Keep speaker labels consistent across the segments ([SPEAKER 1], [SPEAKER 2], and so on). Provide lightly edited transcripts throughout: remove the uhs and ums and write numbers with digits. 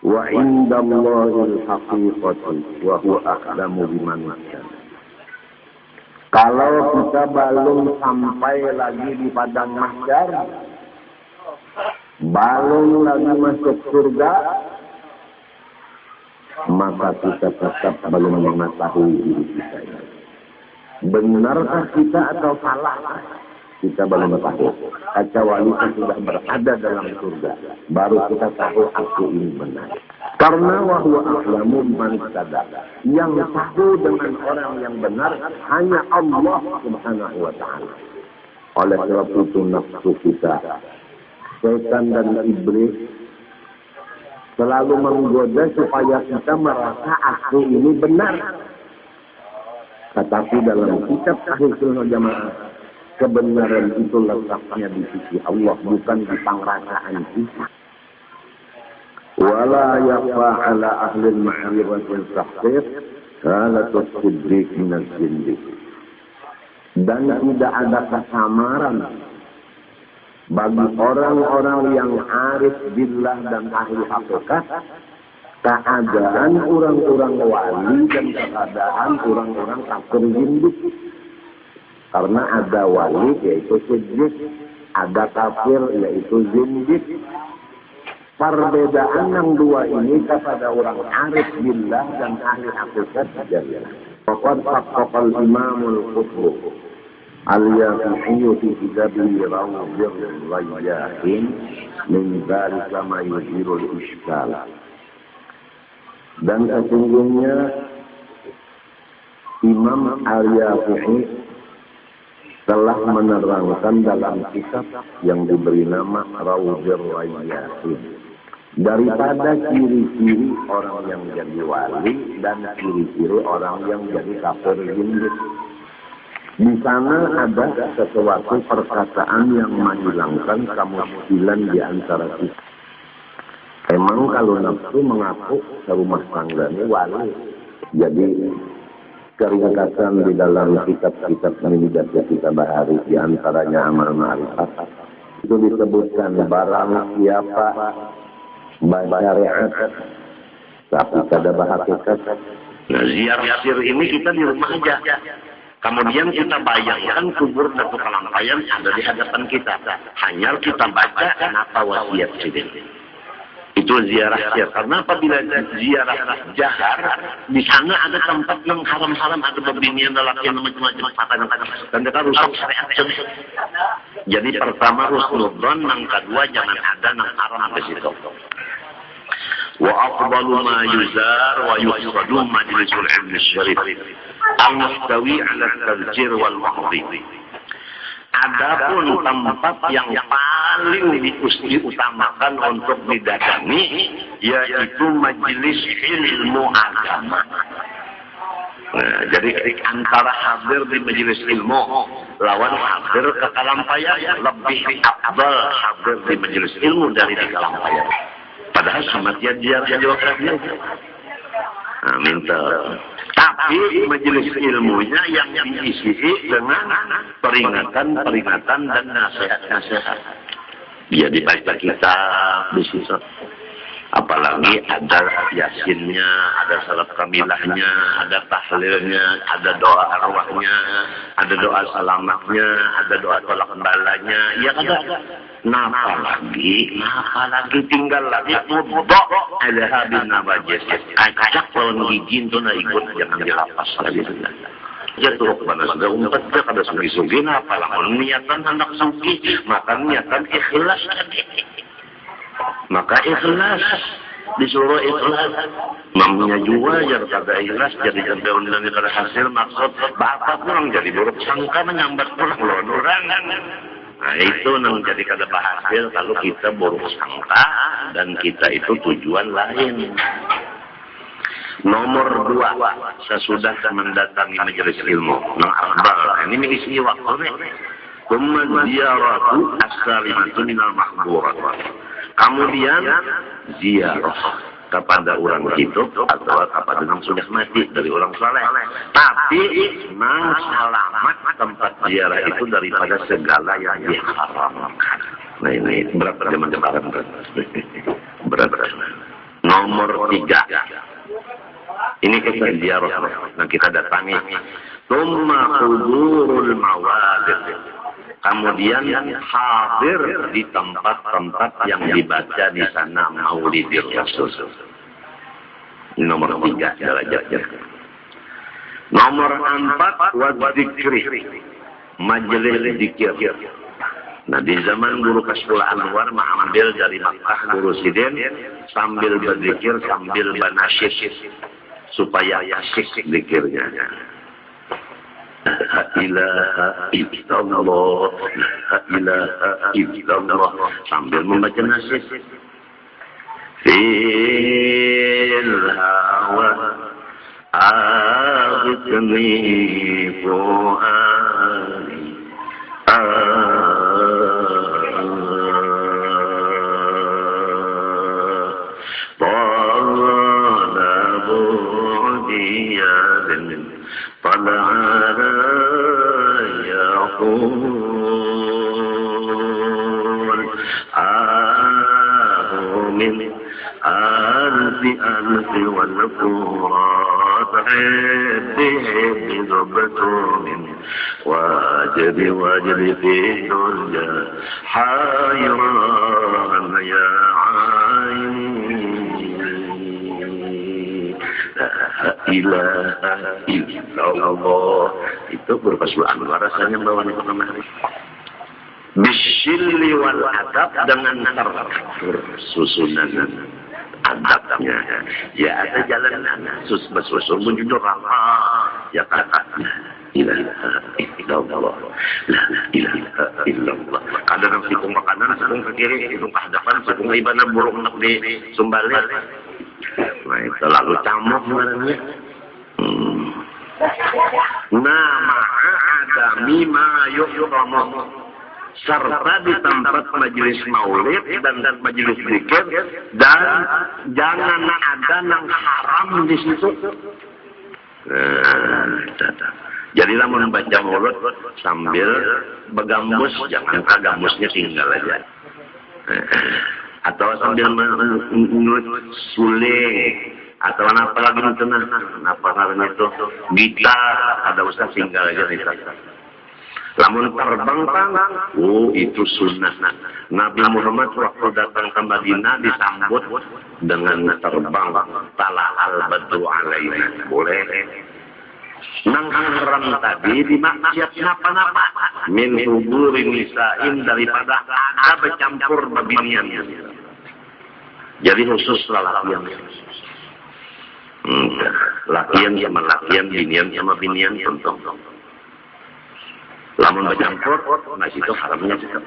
[SPEAKER 1] Wa indallahil haqiqatu wa huwa a'lamu biman ihtada. Kalau kita belum sampai lagi di padang mahsyar, belum lagi masuk surga, maka kita tetap belum mengetahui diri kita ini. Benarkah kita atau salah? Kita belum tahu. Kecuali kita sudah berada dalam surga, baru kita tahu aku ini benar. Karena wahwa a'lamu biman ihtada. Yang tahu dengan orang yang benar hanya Allah Subhanahu wa taala. Oleh sebab itu nafsu kita, setan dan iblis selalu menggoda supaya kita merasa aku ini benar. Tetapi dalam kitab Ahlus Sunnah Jamaah, kebenaran itu letaknya di sisi Allah, bukan di pengrasaan kita. Wala yafa ala ahli al-ma'rifah wal tahqiq halatut siddiq min al-jindik. Dan tidak ada kesamaran bagi orang-orang yang arif billah dan ahli hakikat, keadaan orang-orang wali dan keadaan orang-orang kafir zindik. Karena ada wali yaitu siddiq, ada kafir yaitu zindik. Perbedaan yang dua ini kepada orang arif billah dan ahli hakikat saja. Faqad faqqal imamul qutb al-Yafi'i fi kitabih Rawdhur Rayyahin min dzalika ma yuzirul iskal. Dan sesungguhnya Imam Al-Yafi'i telah menerangkan dalam kitab yang diberi nama Rawdhur Rayyahin daripada ciri-ciri orang yang jadi wali dan ciri-ciri orang yang jadi kafir zindik. Di sana ada sesuatu perkataan yang menghilangkan kemuskilan di antara kita. Emang kalau nafsu mengaku serumah tangga ini wali. Jadi keringkasan di dalam kitab-kitab Midat kita bahari, di antaranya Amal Ma'rifat, itu disebutkan barang siapa syariat tapi kada berhakikat. Nah, ziarah ini kita di rumah aja. Kemudian kita bayangkan kubur Datuk Kalampayan ada di hadapan kita. Hanya kita baca kenapa wasiat sini. Itu ziarah siar. Karena apabila ziarah jahar, di sana ada tempat yang haram-haram, ada bebinian lelaki yang macam-macam dan mereka rusak syariat. Jadi pertama husnudzon, yang kedua jangan ada yang haram di situ. Wa afdalu ma yuzar wa yusadu majlisul ilmi syarif al-mustawi ala tadjir wal mahdhi. Adapun tempat yang paling diutamakan untuk didatangi yaitu majelis ilmu agama. Nah, jadi antara hadir di majelis ilmu lawan hadir ke Kalampayan, lebih afdal hadir di majelis ilmu dari di Kalampayan. Padahal sama dia jawabnya. Nah, minta. Tapi majelis ilmunya yang diisi dengan peringatan dan nasihat-nasihat. Dia dibaca kitab di situ. Apalagi ada yasinnya, ada salat kamilahnya, ada tahlilnya, ada doa arwahnya, ada doa selamatnya, ada doa tolak balanya. Ya ada. Napa lagi tinggal lagi mudok ada habis nabajis. Acak lawan gijin tu na ikut jangan dilapas lagi. Jatuh panas ada umpat dia kada sugi-sugi napa lah niatan hendak sugi maka niatan ikhlas tadi. Maka ikhlas disuruh ikhlas. Mamanya juga jadi kada ikhlas jadi sampai undilan kada hasil maksud bapak kurang jadi buruk sangka menyambat pulang orang. Nah itu yang menjadi kada berhasil kalau kita buruk sangka dan kita itu tujuan lain. Nomor 2, sesudah mendatangi majelis ilmu, nang akbar. Ini mengisi waktu nih. Kemudian ziaratu as-salimatu minal mahdurat. Kemudian ziarah kepada orang hidup atau kepada yang sudah mati dari orang saleh. Tapi selamat tempat ziarah itu daripada segala yang diharamkan. Nah ini berat zaman sekarang. Berat. Nomor 3. Ini kita ziarah. Nah, kita datangi. Tsumma hudurul mawalid. Kemudian hadir di tempat-tempat yang dibaca di sana Maulidir Rasul. Nomor 3 derajatnya. Nomor 4 wadzikri. Majelis zikir. Nah, di zaman Guru Kasful Anwar mengambil dari Makkah Guru Sidin sambil berzikir sambil banasyid supaya asik zikirnya. La ilaha illallah, la ilaha illallah sambil membaca nasyid. Fil hawa aghtni fuadi طلعنا يقول من ألف والفرات بضبط واجب في الدنيا حيران يا ilaha illallah. Itu Guru Kasful Anwar rasanya bawaan itu kemari. Bisyilli wal adab dengan teratur susunan adabnya. Ya ada jalanan bersusun menjunjung ramah. Ya katanya ilaha illallah. La ilaha illallah. Kadang hitung makanan, sedang ke kiri, hitung ke hadapan, sedang ibadah burung nak di Sumbalir. Nah, itu lalu camuk sebenarnya. Nama ada mima yukramu serta di tempat majelis maulid dan majelis zikir dan jangan ada yang haram di situ. Jadi lamun baca maulid sambil begambus, jangan gambusnya tinggal aja. Atau sambil menurut suling atau apa lagi tenang apa namanya itu gitar ada ustaz tinggal aja nih. Lamun terbang itu sunnah. Nabi Muhammad waktu datang ke Madinah disambut dengan terbang tala al badru alaina. Boleh. Nang haram tadi di maksiat napa-napa min huburi nisa'in daripada ada bercampur babinian. Jadi khusus lalakian. Lakian sama lakian, binian sama binian contoh. Lamun bercampur, nah situ haramnya situ.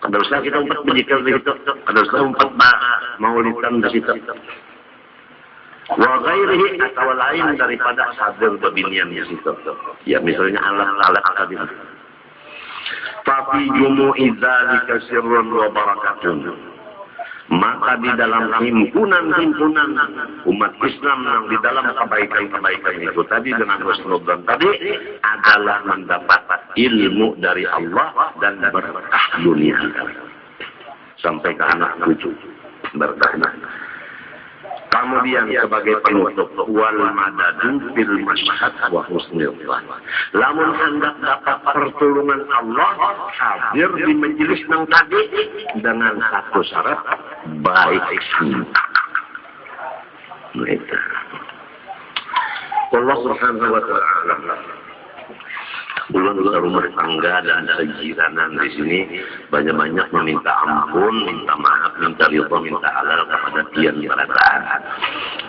[SPEAKER 1] Kada usah kita umpat berzikir di situ. Kada usah umpat maulidan di situ. Wa ghairihi atau lain daripada hadir babinian di situ. Ya misalnya alat-alat tadi. Tapi jumu'i dzalika sirrun wa barakatun. Maka di dalam himpunan-himpunan umat Islam yang di dalam kebaikan-kebaikan itu tadi dengan husnudzan tadi adalah mendapat ilmu dari Allah dan berkah dunia sampai ke anak cucu berkah. Kemudian sebagai penutup wal madadu fil masyhad wa husnul dzan. Lamun hendak dapat pertolongan Allah hadir di majelis nang tadi dengan satu syarat baik cinta. Allah Subhanahu wa taala ulun rumah tangga dan sejiranan di sini banyak-banyak meminta ampun, minta maaf, minta ridho, minta halal kepada tiang berataan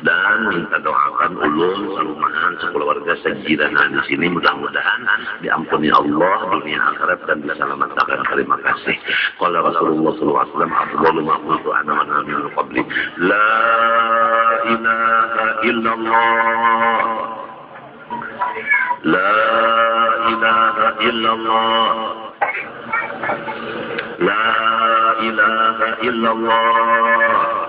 [SPEAKER 1] dan minta doakan ulun selumahan sekeluarga sejiranan di sini mudah-mudahan diampuni Allah dunia akhirat dan diselamatkan. Terima kasih. Qala Rasulullah sallallahu alaihi wasallam afdalu ma qultu ana wa nabi min qabli la ilaha illallah لا إله إلا الله لا إله إلا الله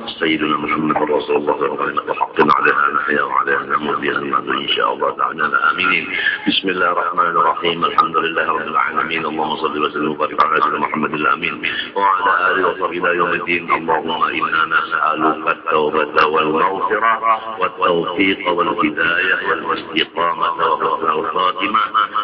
[SPEAKER 1] سيدنا محمد رسول الله وحق عليها نحيا وعليها نموت بها إن شاء الله تعالى آمين. بسم الله الرحمن الرحيم. الحمد لله رب العالمين. اللهم صل وسلم وبارك على سيدنا محمد الأمين وعلى آله وصحبه إلى يوم الدين. اللهم إنا نسألك التوبة والمغفرة والتوفيق والهداية والاستقامة وحسن الخاتمة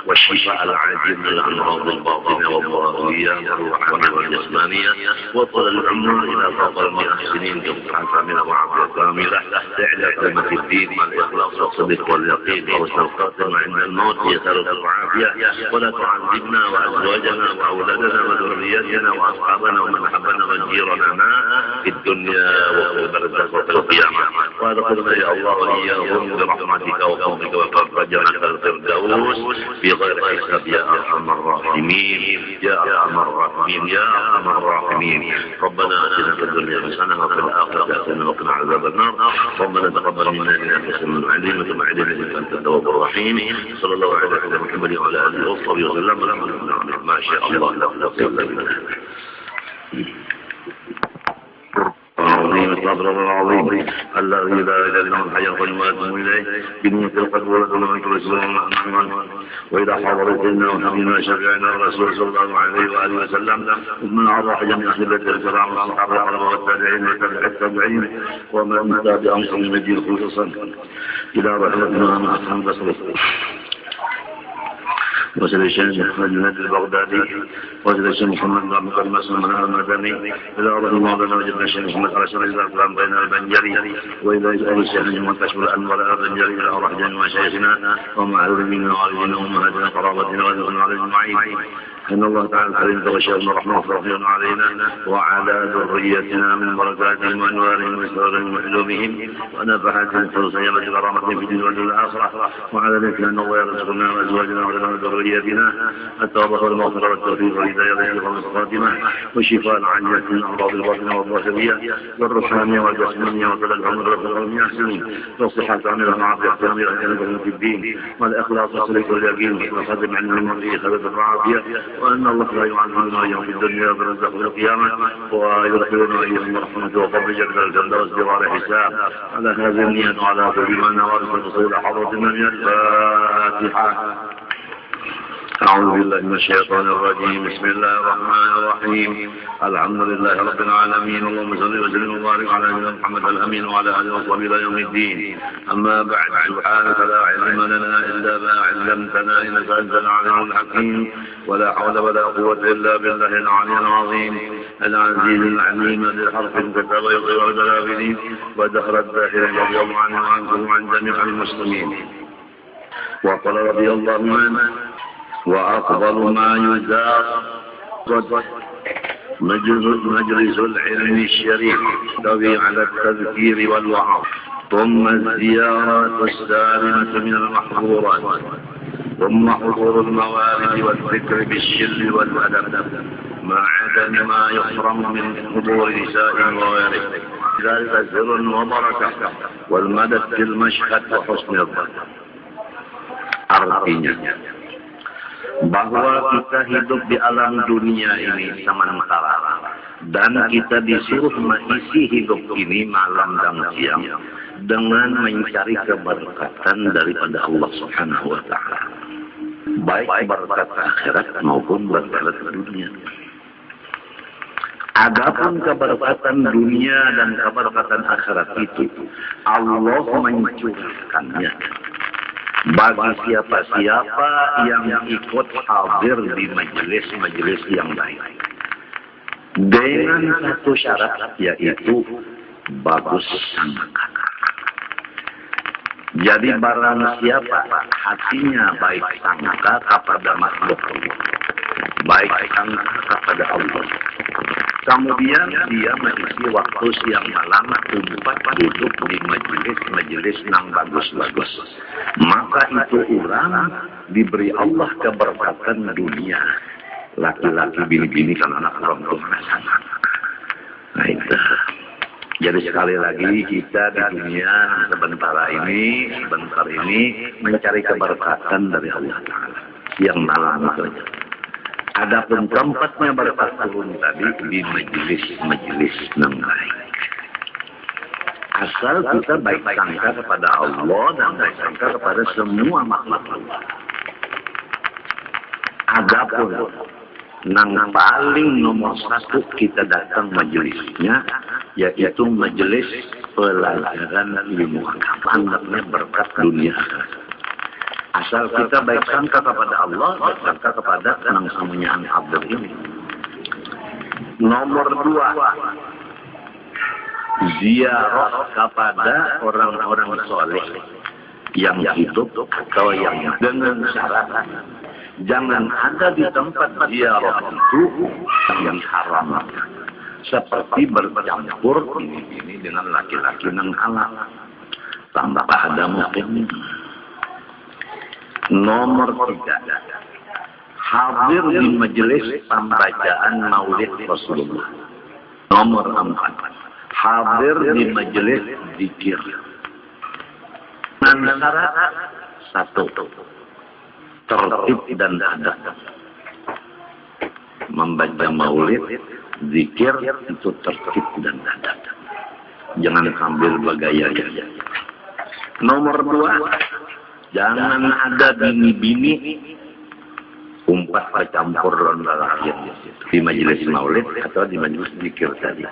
[SPEAKER 1] والشفاء العاجل من الأمراض الباطنة والظاهرية والروحانية والجسمانية وطول العمر إلى فضل المحسنين بصحة كاملة وعافية كاملة لإعلاء كلمة الدين مع الإخلاص والصدق واليقين وحسن الخاتمة عند الموت يسألك العافية ولا تعذبنا وأزواجنا وأولادنا وذرياتنا وأصحابنا ومن حبنا وجيراننا في الدنيا وفي البرزخ وفي القيامة وأدخلنا يا الله إياهم برحمتك وفضلك وفرجنا الفردوس في غير حساب يا أرحم الراحمين يا أرحم الراحمين يا أرحم الراحمين. ربنا آتنا في الدنيا حسنة وفي الآخرة حسنة وقنا عذاب النار. ربنا تقبل منا إنك سميع عليم وتب علينا إنك أنت التواب الرحيم. صلى الله على سيدنا محمد وعلى آله وصحبه وسلم. ما شاء الله لا قوة إلا بالله. العظيم الصبر العظيم الذي لا اله الا هو الحي القيوم واتوب اليه بنية القلب ولدنا من كل سوء واذا حضر سيدنا وحبيبنا شفيعنا الرسول صلى الله عليه واله وسلم ومن عرف جميع اهل الكرام والصحابه والتابعين وتابع التابعين ومن تابعهم من الدين خصوصا الى رحمتنا مع اصحاب البصر وسيد الشيخ محمد بن البغدادي وسيد الشيخ محمد بن عبد المسلم المدني إلى أرض المعظمة وجدنا الشيخ محمد على شر الأقلام بين البنجري وإلى إسرائيل الشيخ منتشر الأنوار البنجري إلى أرح جميع مشايخنا ومعلومين ووالدنا وأمهاتنا وقرابتنا وذكرنا عليهم أجمعين. إن الله تعالى الكريم توشاء رحمه ورحمه علينا وعلى ذريتنا من بركاتهم وأنوارهم وإسرارهم وحلومهم ونفحاتهم خلصيامة كرامتهم في الدين والآخرة. وعلى ذلك أن الله يرزقنا وأزواجنا وذريتنا التوبة والمغفرة والتوفيق والهداية والإخلاص والخاتمة والشفاء العاجل من الأمراض الباطنة والظاهرية والروحانية والجسمانية وطول العمر والمحسنين والصحة كاملة وعافية كاملة في الدين والإخلاص والصدق واليقين والخاتم عن المرء خلف العافية وأن الله لا يعلمنا وإياهم في الدنيا وبرزخ في القيامة ويدخلنا وإياهم برحمته وفضل جنة الفردوس بغير حساب. على هذه النية وعلى كل ما نوال التصوير حضرة النبي. الفاتحة. أعوذ بالله من الشيطان الرجيم. بسم الله الرحمن الرحيم. الحمد لله رب العالمين. اللهم صل وسلم وبارك على سيدنا محمد الأمين وعلى آله وصحبه إلى يوم الدين. أما بعد سبحانك لا علم لنا إلا ما علمتنا إنك أنت العليم الحكيم ولا حول ولا قوة إلا بالله العلي العظيم العزيز العليم ذي حرف كتب يطير البلابلين ودخل الداخل رضي الله عنه وعنكم وعن جميع المسلمين. وقال رضي الله عنه وأفضل ما يزار مجلس العلم الشريف يحتوي على التذكير والوعظ ثم الزيارات السالمة من المحظورات ثم حضور الموارد والذكر بالشل والأدب مع عدم ما يحرم من حضور نساء وغيره. ذلك سر وبركة والمدد في المشهد وحسن الظن. Artinya bahwa kita hidup di alam dunia ini sementara dan kita disuruh mengisi hidup ini malam dan siang dengan mencari keberkatan daripada Allah Subhanahu wa taala, baik berkat akhirat maupun berkat dunia. Adapun keberkatan dunia dan keberkatan akhirat itu Allah mencurahkannya bagi siapa-siapa yang ikut hadir di majelis-majelis yang baik. Dengan satu syarat, yaitu bagus sangka. Jadi barang siapa hatinya baik sangka kepada makhluk Allah, baik sangka kepada Allah, kemudian dia mengisi waktu siang malam tempat duduk di majelis-majelis yang bagus-bagus, maka itu orang diberi Allah keberkatan dunia, laki-laki bini-bini kan anak orang tua sana. Nah itu. Jadi sekali lagi kita di dunia sebentar ini mencari keberkatan dari Allah Taala yang malam saja. Adapun tempatnya berkat turun tadi di majelis-majelis yang baik. Asal kita baik sangka kepada Allah dan baik sangka kepada semua makhluk Allah. Adapun yang paling nomor satu kita datang majelisnya, yaitu majelis pelajaran ilmu agama, anggapnya berkat dunia. Asal kita baik sangka kepada Allah, baik sangka kepada yang namanya Al-Hadir ini. Nomor dua, ziarah kepada orang-orang soleh yang hidup atau yang dengan syarat jangan ada di tempat ziarah itu yang haram, seperti bercampur ini dengan laki-laki yang halal tanpa ada muhrim. Nomor tiga, hadir di majelis pembacaan maulid Rasulullah. Nomor empat, hadir di majelis zikir. Dengan syarat satu, tertib dan adab. Membaca maulid, zikir itu tertib dan adab. Jangan sambil bergaya-gaya. Nomor dua, jangan ada bini-bini umpat bercampur laki di majelis maulid atau di majelis zikir tadi.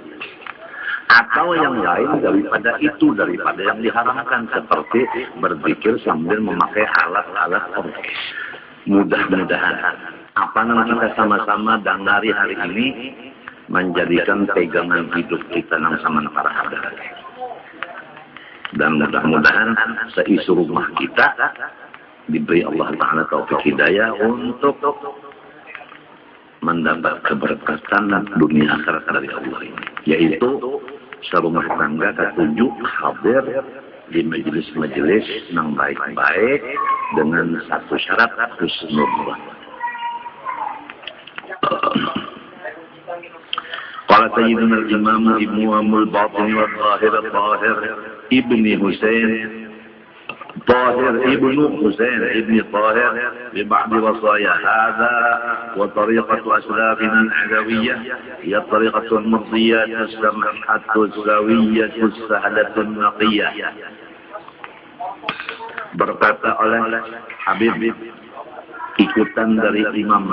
[SPEAKER 1] Atau yang lain daripada itu, daripada yang diharamkan, seperti berzikir sambil memakai alat-alat orkes. Mudah-mudahan apa yang kita sama-sama dangari hari ini menjadikan pegangan hidup kita yang sama para hadirin. Dan mudah-mudahan seisi rumah kita diberi Allah Ta'ala taufik hidayah untuk mendapat keberkatan dunia akhirat dari Allah ini. Yaitu serumah tangga ketujuh hadir di majelis-majelis yang baik-baik dengan satu syarat husnul. Qala Sayyidina al-Imam Imamul Batin wa Tahir Ibni Husain طاهر ابن حسين ابن طاهر ببعض وصايا هذا وطريقة أسلافنا العلوية هي الطريقة المرضية السمحة السوية السهلة النقية. Berkata oleh Habib, ikutan dari imam,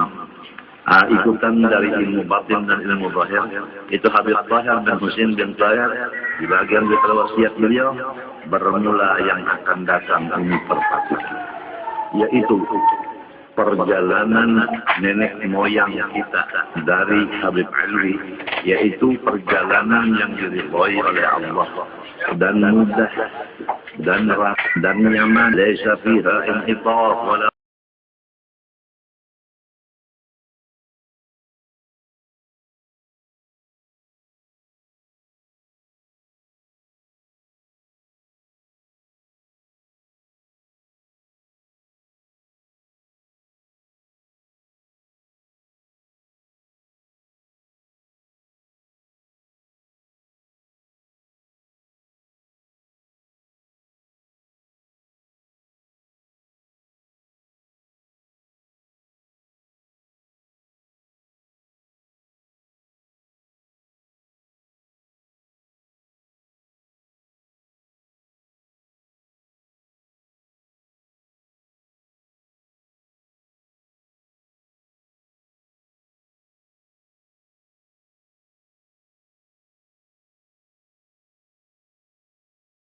[SPEAKER 1] ikutan dari ilmu batin dan ilmu zahir, itu Habib Tahir dan Husain bin Tahir di bagian wasiat beliau, bermula yang akan datang ini persatu, yaitu perjalanan nenek moyang kita dari Habib Alwi, yaitu perjalanan yang diridhoi oleh Allah dan mudah dan nyaman, laisa fiha inhitaf wala